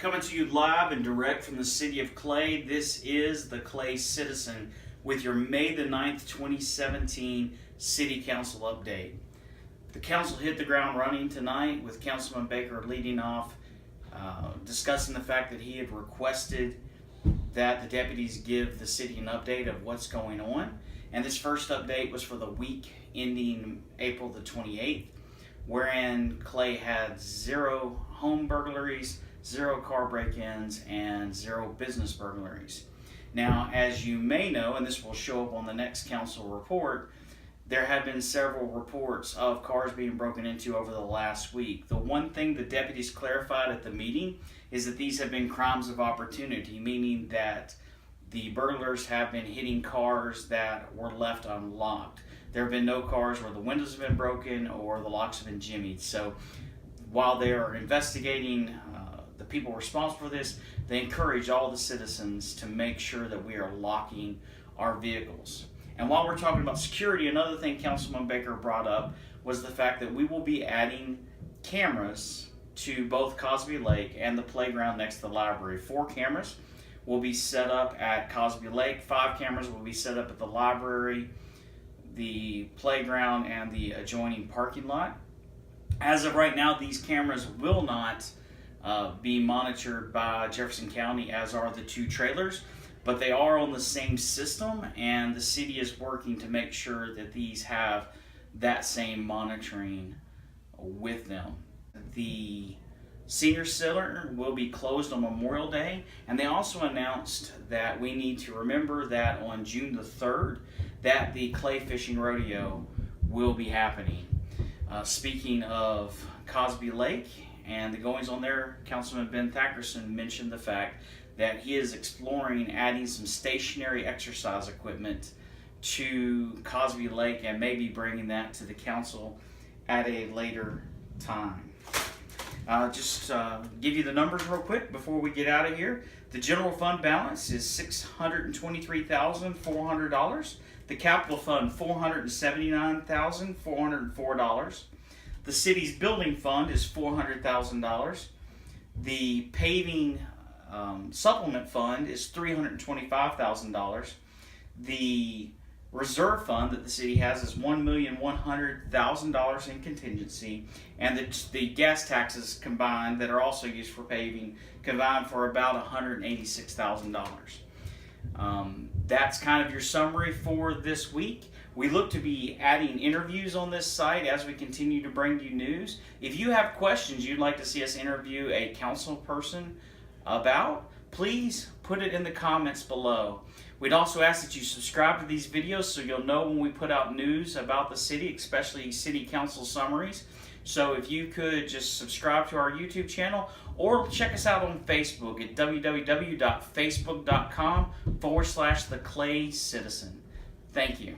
Coming to you live and direct from the city of Clay, this is the Clay Citizen with your May the 9th, 2017 City Council update. The council hit the ground running tonight with Councilman Baker leading off, discussing the fact that he had requested that the deputies give the city an update of what's going on. And this first update was for the week ending April the 28th, wherein Clay had 0 home burglaries, 0 car break-ins, and 0 business burglaries. Now, as you may know, and this will show up on the next council report, there have been several reports of cars being broken into over the last week. The one thing the deputies clarified at the meeting is that these have been crimes of opportunity, meaning that the burglars have been hitting cars that were left unlocked. There have been no cars where the windows have been broken or the locks have been jimmied. So while they are investigating the people responsible for this, they encourage all the citizens to make sure that we are locking our vehicles. And while we're talking about security, another thing Councilman Baker brought up was the fact that we will be adding cameras to both Cosby Lake and the playground next to the library. 4 cameras will be set up at Cosby Lake, 5 cameras will be set up at the library, the playground, and the adjoining parking lot. As of right now, these cameras will not be monitored by Jefferson County, as are the 2 trailers, but they are on the same system, and the city is working to make sure that these have that same monitoring with them. The Senior Center will be closed on Memorial Day, and they also announced that we need to remember that on June the 3rd, that the Clay Fishing Rodeo will be happening. Speaking of Cosby Lake and the goings on there, Councilman Ben Thackerson mentioned the fact that he is exploring adding some stationary exercise equipment to Cosby Lake and maybe bringing that to the council at a later time. Just give you the numbers real quick before we get out of here. The general fund balance is $623,400. The capital fund, $479,404. The city's building fund is $400,000. The paving supplement fund is $325,000. The reserve fund that the city has is $1,100,000 in contingency, and the gas taxes combined that are also used for paving combined for about $186,000. That's kind of your summary for this week. We look to be adding interviews on this site as we continue to bring you news. If you have questions you'd like to see us interview a council person about, please put it in the comments below. We'd also ask that you subscribe to these videos so you'll know when we put out news about the city, especially city council summaries. So if you could just subscribe to our YouTube channel or check us out on Facebook at www.facebook.com/theclaycitizen. Thank you.